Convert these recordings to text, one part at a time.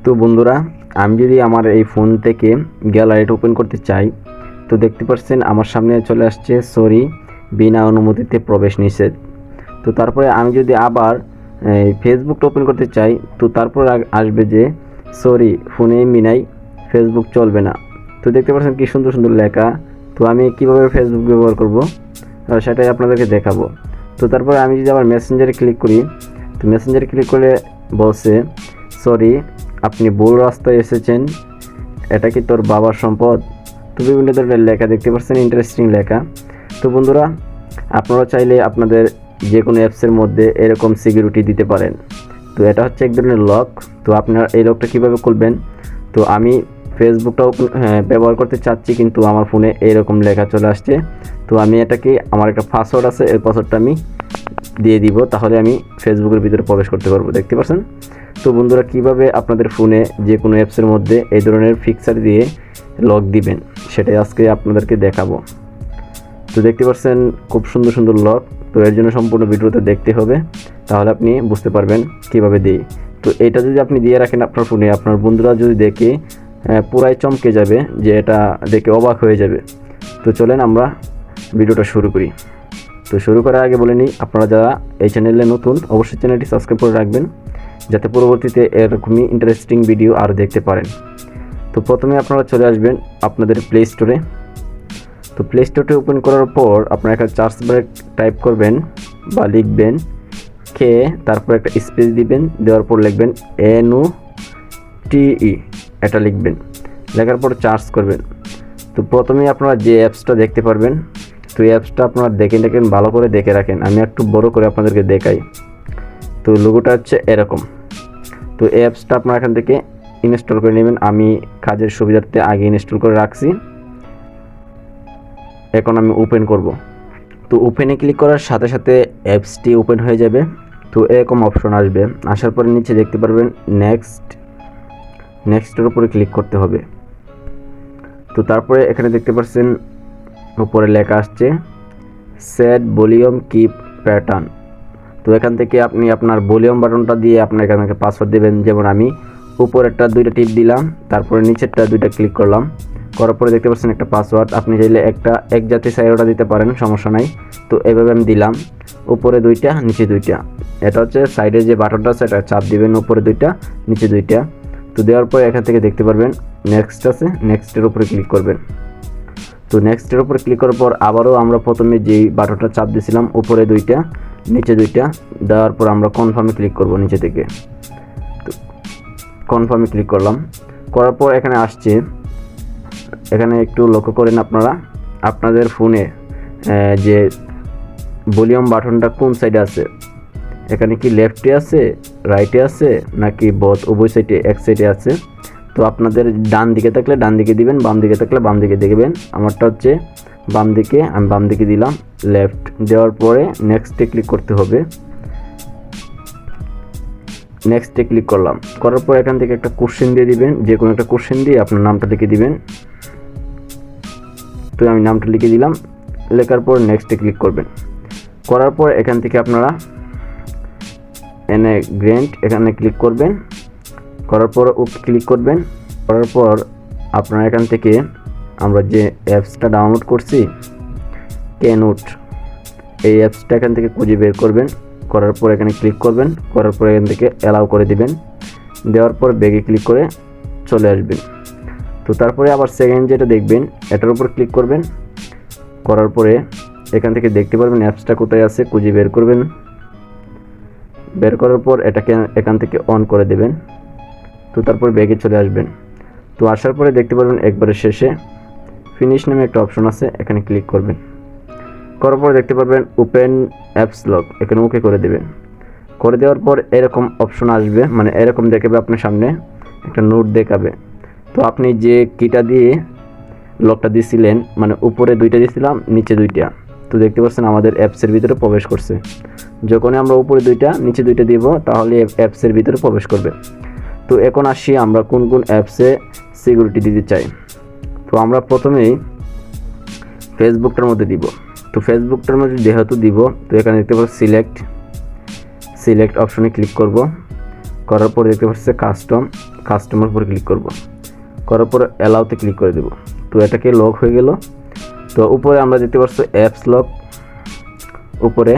তো বন্ধুরা, আমি যদি আমার এই ফোন থেকে গ্যালারিটা ওপেন করতে চাই, তো দেখতে পাচ্ছেন আমার সামনে চলে আসছে সরি বিনা অনুমতিতে প্রবেশ নিষেধ। তো তারপরে আমি যদি আবার ফেসবুকটা ওপেন করতে চাই, তো তারপর আসবে যে সরি ফোনে এমবি নাই, ফেসবুক চলবে না। তো দেখতে পাচ্ছেন কি সুন্দর সুন্দর লেখা। তো আমি কিভাবে ফেসবুক ব্যবহার করব সেটাই আপনাদেরকে দেখাবো। তো তারপরে আমি যদি আবার মেসেঞ্জারে ক্লিক করি, তো মেসেঞ্জারে ক্লিক করলে বলছে সরি আপনি ভুল রাস্তায় এসেছেন, এটা কি তোর বাবার সম্পদ। তো বিভিন্ন ধরনের লেখা দেখতে পাচ্ছেন, ইন্টারেস্টিং লেখা। তো বন্ধুরা, আপনারা চাইলে আপনাদের যে কোনো অ্যাপসের মধ্যে এরকম সিকিউরিটি দিতে পারেন। তো এটা হচ্ছে এক ধরনের লক। তো আপনারা এই লকটা কীভাবে খুলবেন, তো আমি ফেসবুকটাও ব্যবহার করতে চাচ্ছি, কিন্তু আমার ফোনে এইরকম লেখা চলে আসছে। তো আমি এটাকে, আমার একটা পাসওয়ার্ড আছে, এই পাসওয়ার্ডটা আমি দিয়ে দিব, তাহলে আমি ফেসবুকের ভিতরে প্রবেশ করতে পারবো। দেখতে পাচ্ছেন। তো বন্ধুরা, কিভাবে আপনাদের ফোনে যে কোনো অ্যাপসের মধ্যে এই ধরনের ফিক্সার দিয়ে লক দিবেন সেটাই আজকে আপনাদেরকে দেখাবো। তো দেখতে পাচ্ছেন খুব সুন্দর সুন্দর লক। তো এর জন্য সম্পূর্ণ ভিডিওতে দেখতে হবে, তাহলে আপনি বুঝতে পারবেন কিভাবে দিই। তো এটা যদি আপনি দিয়ে রাখেন আপনার ফোনে, আপনার বন্ধুরা যদি দেখে পুরাই চমকে যাবে, যে এটা দেখে অবাক হয়ে যাবে। তো চলেন আমরা ভিডিওটা শুরু করি। তো শুরু করার আগে বলে নিই, আপনারা যারা এই চ্যানেলে নতুন, অবশ্যই চ্যানেলটি সাবস্ক্রাইব করে রাখবেন, যাতে পরবর্তীতে এরকমই ইন্টারেস্টিং ভিডিও আরও দেখতে পারেন। তো প্রথমে আপনারা চলে আসবেন আপনাদের প্লে স্টোরে। তো প্লে স্টোরটি ওপেন করার পর আপনারা একটা সার্চ বারে টাইপ করবেন বা লিখবেন কে, তারপর একটা স্পেস দিবেন, দেওয়ার পর লিখবেন NUTE, এটা লিখবেন। লেখার পর সার্চ করবেন। তো প্রথমেই আপনারা যে অ্যাপসটা দেখতে পারবেন, তো এই অ্যাপসটা আপনারা দেখে রাখেন, ভালো করে দেখে রাখেন। আমি একটু বড় করে আপনাদেরকে দেখাই। তো লোগোটা হচ্ছে এরকম। তো এই অ্যাপসটা আপনারা এখান থেকে ইনস্টল করে নেবেন। আমি কাজের সুবিধার্থে আগে ইনস্টল করে রাখছি, এখন আমি ওপেন করব। তো ওপেনে ক্লিক করার সাথে সাথে অ্যাপসটি ওপেন হয়ে যাবে। তো এরকম অপশন আসবে, আসার পরে নিচে দেখতে পারবেন নেক্সটের উপরে ক্লিক করতে হবে। তো তারপরে এখানে দেখতে পাচ্ছেন উপরে লেখা আসছে সেট ভলিউম কিপ প্যাটার্ন। তো এখান থেকে আপনি আপনার ভলিউম বাটনটা দিয়ে আপনার এখান থেকে পাসওয়ার্ড দেবেন। যেমন আমি উপরেরটা 2টা টিপ দিলাম, তারপরে নিচেরটা 2টা ক্লিক করলাম, করার পরে দেখতে পাচ্ছেন একটা পাসওয়ার্ড। আপনি চাইলে এক জাতি সাইডটা দিতে পারেন, সমস্যা নাই। তো এইভাবে আমি দিলাম, উপরে 2টা নিচে 2টা। এটা হচ্ছে সাইডে যে বাটনটা আছে, এটা চাপ দিবেন, উপরে 2টা নিচে 2টা। তো দেওয়ার পরে এখান থেকে দেখতে পারবেন নেক্সট আছে, নেক্সটের উপরে ক্লিক করবেন। তো নেক্সটের উপরে ক্লিক করার পর আবারও আমরা প্রথমে যেই বাটনটা চাপ দিয়েছিলাম, উপরে 2টা নিচে 2টা, দেওয়ার পর আমরা কনফার্মে ক্লিক করব নিচে থেকে। তো কনফার্মে ক্লিক করলাম, করার পর এখানে আসছে, এখানে একটু লক্ষ্য করেন আপনারা, আপনাদের ফোনে যে ভলিউম বাটনটা কোন সাইডে আছে, এখানে কি লেফটে আছে, রাইটে আছে, নাকি বোথ উভয় সাইডে এক সাইডে আছে। তো আপনাদের ডান দিকে থাকলে ডান দিকে দিবেন, বাম দিকে থাকলে বাম দিকে দেখবেন। আমারটা হচ্ছে বাম দিকে, আমি বাম দিকে দিলাম, লেফট। দেওয়ার পরে নেক্সটে ক্লিক করতে হবে, নেক্সটে ক্লিক করলাম। করার পর এখান থেকে একটা কোশ্চেন দিয়ে দিবেন, যে কোনো একটা কোশ্চেন দিয়ে আপনার নামটা লিখে দিবেন। তো আমি নামটা লিখে দিলাম, লেখার পর নেক্সটে ক্লিক করবেন। করার পর এখান থেকে আপনারা গ্র্যান্ট এখানে ক্লিক করবেন, করার পর ওকে ক্লিক করবেন। করার পর আপনারা এখান থেকে আমরা যে অ্যাপসটা ডাউনলোড করছি নোট, এই অ্যাপসটা এখান থেকে খুঁজে বের করবেন। করার পর এখানে ক্লিক করবেন, করার পর এখান থেকে অ্যালাউ করে দিবেন। দেওয়ার পর ব্যাগে ক্লিক করে চলে আসবেন। তো তারপরে আবার সেকেন্ড যেটা দেখবেন, এটার উপর ক্লিক করবেন। করার পরে এখান থেকে দেখতে পারবেন অ্যাপসটা কোথায় আছে, খুঁজে বের করবেন। বের করার পর এটাকে এখান থেকে অন করে দেবেন। তো তারপর ব্যাগে চলে আসবেন। তো আসার পরে দেখতে পারবেন একবারে শেষে ফিনিশ নামে একটা অপশন আছে, এখানে ক্লিক করবেন। করার পর দেখতে পারবেন ওপেন অ্যাপস লক, এখানে ওকে করে দেবেন। করে দেওয়ার পর এরকম অপশন আসবে, মানে এরকম দেখাবে আপনার সামনে একটা নোট দেখাবে। তো আপনি যে কিটা দিয়ে লকটা দিয়েছিলেন, মানে উপরে 2টা দিয়েছিলাম, নিচে 2টা, তো দেখতে পাচ্ছেন আমাদের অ্যাপসের ভিতরে প্রবেশ করছে। যখনই আমরা উপরে 2টা নিচে 2টা দিব, তাহলে অ্যাপসের ভিতরে প্রবেশ করবে। তো এখন আসি আমরা কোন কোন অ্যাপসে সিকিউরিটি দিতে চাই। তো আমরা প্রথমেই ফেসবুকটার মধ্যে দিব। তো ফেসবুকটার মধ্যে যেহেতু দিব, তো এখানে দেখতে পাচ্ছি সিলেক্ট অপশনে ক্লিক করব। করার পর দেখতে পাচ্ছি কাস্টমের উপর ক্লিক করব, করার পর অ্যালাউতে ক্লিক করে দেব। তো এটাকে লক হয়ে গেল। তো উপরে আমরা দেখতে পাচ্ছি অ্যাপস লক, উপরে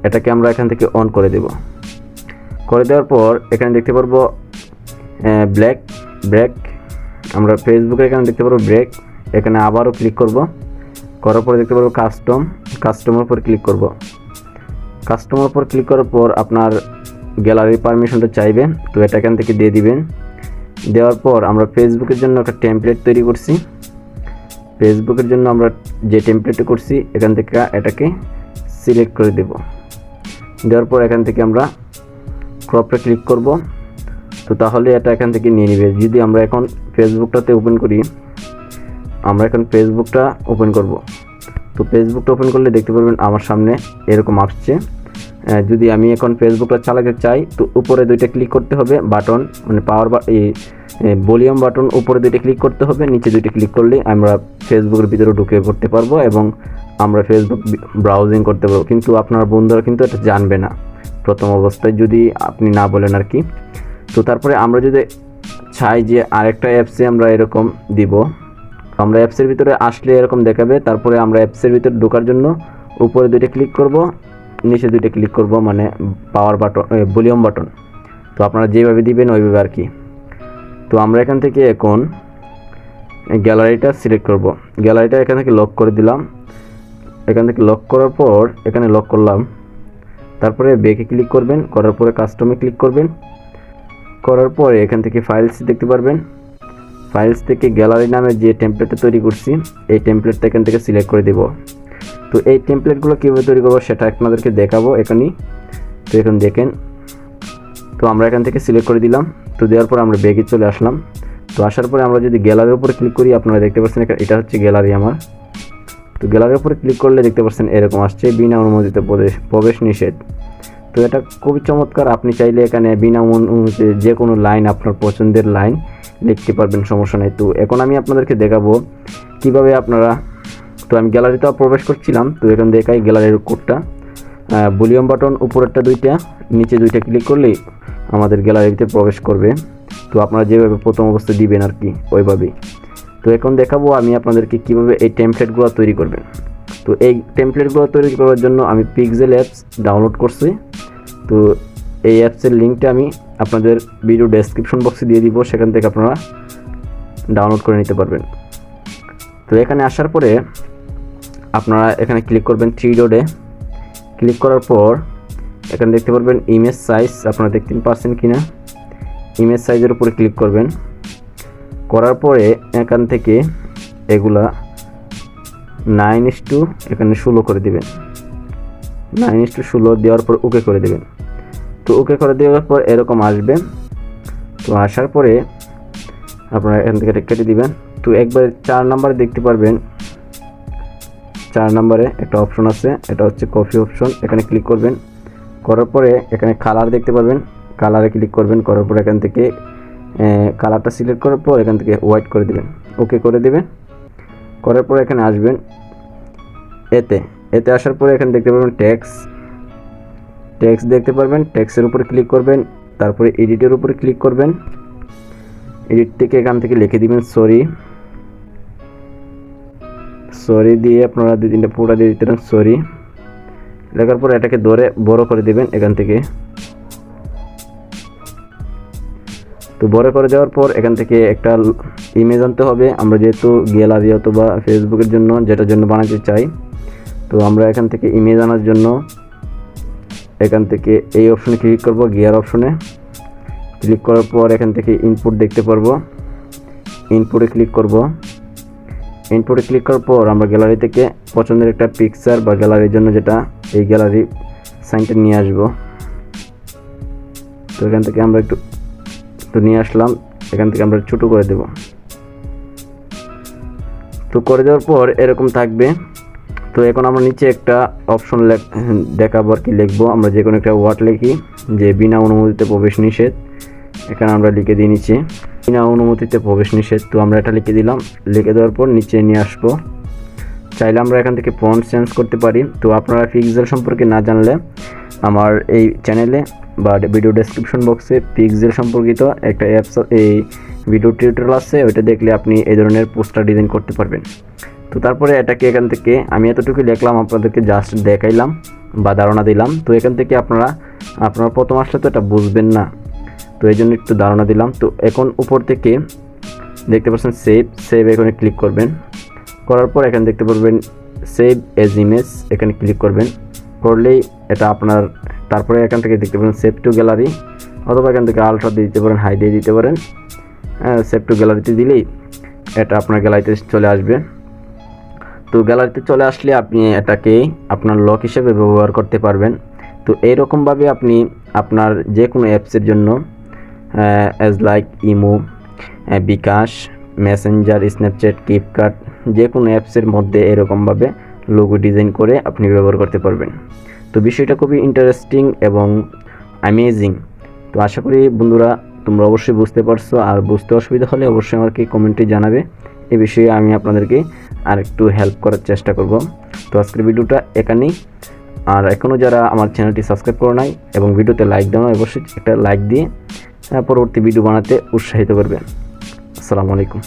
এটাকে আমরা এখান থেকে অন করে দেব। করে দেওয়ার পর এখানে দেখতে পারবো ব্রেক, আমরা ফেসবুকে এখানে দেখতে পারবো ব্রেক, এখানে আবারও ক্লিক করব, করার পরে দেখতে পারবো কাস্টমের উপর ক্লিক করব। কাস্টমার উপর ক্লিক করার পর আপনার গ্যালারির পারমিশনটা চাইবে, তো এটা এখান থেকে দিয়ে দিবেন। দেওয়ার পর আমরা ফেসবুকের জন্য একটা টেমপ্লেট তৈরি করছি, ফেসবুকের জন্য আমরা যে টেমপ্লেটটা করছি এখান থেকে এটাকে সিলেক্ট করে দেব। দেওয়ার পর এখান থেকে আমরা ক্রপটা ক্লিক করব, তো তাহলে এটা এখান থেকে নিয়ে নেবে। যদি আমরা এখন ফেসবুকটাতে ওপেন করি, আমরা এখন ফেসবুকটা ওপেন করব। তো ফেসবুকটা ওপেন করলে দেখতে পারবেন আমার সামনে এরকম আসছে। যদি আমি এখন ফেসবুকটা চালাতে চাই, তো উপরে দুইটা ক্লিক করতে হবে, বাটন মানে ভলিউম বাটন উপরে দুইটা ক্লিক করতে হবে, নিচে দুইটা ক্লিক করলেই আমরা ফেসবুকের ভিতরে ঢুকে পড়তে পারবো এবং আমরা ফেসবুক ব্রাউজিং করতে পারবো। কিন্তু আপনার বন্ধুরা কিন্তু এটা জানবে না প্রথম অবস্থায়, যদি আপনি না বলেন আর কি। তো তারপরে আমরা যদি চাই যে আরেকটা অ্যাপসে আমরা এরকম দিব, আমরা অ্যাপসের ভিতরে আসলে এরকম দেখাবে। তারপরে আমরা অ্যাপসের ভিতরে ঢোকার জন্য উপরে দুইটা ক্লিক করব, নিচে দুইটা ক্লিক করব, মানে পাওয়ার বাটন ভলিউম বাটন। তো আপনারা যেভাবে দিবেন ওইভাবে আর কি। তো আমরা এখান থেকে এখন গ্যালারিটা সিলেক্ট করব, গ্যালারিটা এখান থেকে লক করে দিলাম। এখান থেকে লক করার পর এখানে লক করলাম, তারপরে ব্যাকে ক্লিক করবেন, করার পরে কাস্টমে ক্লিক করবেন, করার পরে এখান থেকে ফাইলস দেখতে পারবেন। ফাইলস থেকে গ্যালারি নামে যে টেমপ্লেটটা তৈরি করছি এই টেমপ্লেটটা এখান থেকে সিলেক্ট করে দেব। তো এই টেমপ্লেটগুলো কীভাবে তৈরি করবো সেটা আপনাদেরকে দেখাবো এখানেই। তো এখন দেখেন, তো আমরা এখান থেকে সিলেক্ট করে দিলাম। তো দেওয়ার পর আমরা ব্যাগে চলে আসলাম। তো আসার পরে আমরা যদি গ্যালারির উপরে ক্লিক করি, আপনারা দেখতে পাচ্ছেন এটা হচ্ছে গ্যালারি আমার। তো গ্যালারির উপরে ক্লিক করলে দেখতে পাচ্ছেন এরকম আসছে, বিনা অনুমোদিত প্রবেশ নিষেধ। তো এটা খুবই চমৎকার। আপনি চাইলে এখানে বিনা অনুমতিতে যে কোনো লাইন, আপনার পছন্দের লাইন লিখতে পারবেন, সমস্যা নেই। তো এখন আমি আপনাদেরকে দেখাবো কিভাবে আপনারা, তো আমি গ্যালারিতে প্রবেশ করছিলাম। তো এখন দেখাই গ্যালারির কোডটা, ভলিউম বাটন উপরেরটা দুইটা, নিচে দুইটা ক্লিক করলেই আমাদের গ্যালারিতে প্রবেশ করবে। তো আপনারা যেভাবে প্রথম অবস্থায় দিবেন আর কি ওইভাবেই। তো এখন দেখাবো আমি আপনাদেরকে কিভাবে এই টেমপ্লেটগুলো তৈরি করবেন। তো এই টেমপ্লেটগুলো তৈরি করার জন্য আমি পিক্সেল অ্যাপস ডাউনলোড করছি। তো এই অ্যাপসের লিঙ্কটা আমি আপনাদের ভিডিও ডেসক্রিপশন বক্সে দিয়ে দিব, সেখান থেকে আপনারা ডাউনলোড করে নিতে পারবেন। তো এখানে আসার পরে আপনারা এখানে ক্লিক করবেন, থ্রি ডটে ক্লিক করার পর এখানে দেখতে পারবেন ইমেজ সাইজ, আপনারা দেখতে পাচ্ছেন কিনা, ইমেজ সাইজের উপরে ক্লিক করবেন। করার পরে এখান থেকে এগুলা 9:16 এখানে 16 করে দেবেন, 9:16 দেওয়ার পর ওকে করে দেবেন। তো ওকে করে দেওয়ার পর এরকম আসবে। তো আসার পরে আপনারা এখান থেকে কেটে দিবেন। তো একবার 4 নম্বরে দেখতে পারবেন, 4 নম্বরে একটা অপশন আছে, এটা হচ্ছে কপি অপশন, এখানে ক্লিক করবেন। করার পরে এখানে কালার দেখতে পারবেন, কালারে ক্লিক করবেন। করার পর এখান থেকে কালারটা সিলেক্ট করার পর এখান থেকে হোয়াইট করে দেবেন, ওকে করে দেবেন। করার পর এখানে আসবেন এতে আসার পরে এখানে দেখতে পারবেন টেক্সট দেখতে পারবেন, টেক্সটের উপরে ক্লিক করবেন। তারপরে এডিটের উপরে ক্লিক করবেন, এডিট থেকে এখান থেকে লিখে দিবেন সরি দিয়ে আপনারা 2-3টা পুরো দিয়ে দিতে পারেন সরি। লেখার পর এটাকে ধরে বড় করে দিবেন এখান থেকে। তো বড় করে দেওয়ার পর এখান থেকে একটা ইমেজ আনতে হবে। আমরা যেহেতু গ্যালারি অথবা ফেসবুকের জন্য যেটার জন্য বানাতে চাই, তো আমরা এখান থেকে ইমেজ আনার জন্য এখান থেকে এই অপশনে ক্লিক করব, গিয়ার অপশনে ক্লিক করার পর এখান থেকে ইনপুট দেখতে পারবো, ইনপুটে ক্লিক করব। ইনপুটে ক্লিক করার পর আমরা গ্যালারি থেকে পছন্দের একটা পিকচার বা গ্যালারির জন্য যেটা এই গ্যালারি সাইনটা নিয়ে আসব। তো এখান থেকে আমরা একটু নিয়ে আসলাম, এখান থেকে আমরা ছোট করে দেব। তো করে দেওয়ার পর এরকম থাকবে। তো এখন আমরা নিচে একটা অপশন দেখাবো আর কি, লিখবো আমরা যে কোনো একটা ওয়ার্ড লিখি যে বিনা অনুমতিতে প্রবেশ নিষেধ। এখানে আমরা লিখে দিই নিচে বিনা অনুমতিতে প্রবেশ নিষেধ। তো আমরা এটা লিখে দিলাম, লিখে দেওয়ার পর নিচে নিয়ে আসবো। চাইলে আমরা এখান থেকে ফন্ট চেঞ্জ করতে পারি। তো আপনারা পিক্সেল সম্পর্কে না জানলে আমার এই চ্যানেলে বা ভিডিও ডেসক্রিপশন বক্সে পিক্সেল সম্পর্কিত একটা অ্যাপস এই ভিডিও টিউটোরিয়াল আছে, ওইটা দেখলে আপনি এই ধরনের পোস্টার ডিজাইন করতে পারবেন। তো তারপরে এটাকে এখান থেকে আমি এতটুকু লিখলাম, আপনাদেরকে জাস্ট দেখাইলাম বা ধারণা দিলাম। তো এখান থেকে আপনারা প্রথম আসলে তো এটা বুঝবেন না, তো এই জন্য একটু ধারণা দিলাম। তো এখন উপর থেকে দেখতে পাচ্ছেন সেভ এখানে ক্লিক করবেন। করার পর এখানে দেখতে পারবেন সেভ এজ ইমেজ, এখানে ক্লিক করবেন। করলেই এটা আপনার, তারপরে এখান থেকে দেখতে পারেন সেভ টু গ্যালারি, অথবা এখান থেকে আলট্রা দিয়ে দিতে পারেন, হাই দিয়ে দিতে পারেন। সেভ টু গ্যালারিতে দিলেই এটা আপনার গ্যালারিতে চলে আসবে। তো গ্যালারিতে চলে আসলে আপনি এটাকে আপনার লক হিসেবে ব্যবহার করতে পারবেন। তো এইরকমভাবে আপনি আপনার যে কোনো অ্যাপসের জন্য অ্যাজ লাইক ইমো, বিকাশ, মেসেঞ্জার, স্ন্যাপচ্যাট, ফ্লিপকার্ট, যে কোনো অ্যাপসের মধ্যে এরকমভাবে লোগো ডিজাইন করে আপনি ব্যবহার করতে পারবেন। তো বিষয়টা খুবই ইন্টারেস্টিং এবং অ্যামেজিং। তো আশা করি বন্ধুরা তোমরা অবশ্যই বুঝতে পারছো, আর বুঝতে অসুবিধা হলে অবশ্যই আমাকে কমেন্টে জানাবে। এই বিষয়ে আমি আপনাদেরকে আর একটু হেল্প করার চেষ্টা করব। তো আজকের ভিডিওটা এখানেই। আর এখনও যারা আমার চ্যানেলটি সাবস্ক্রাইব করে নাই এবং ভিডিওতে লাইক দাও, অবশ্যই একটা লাইক দিয়ে পরবর্তী ভিডিও বানাতে উৎসাহিত করবেন। আসসালামু আলাইকুম।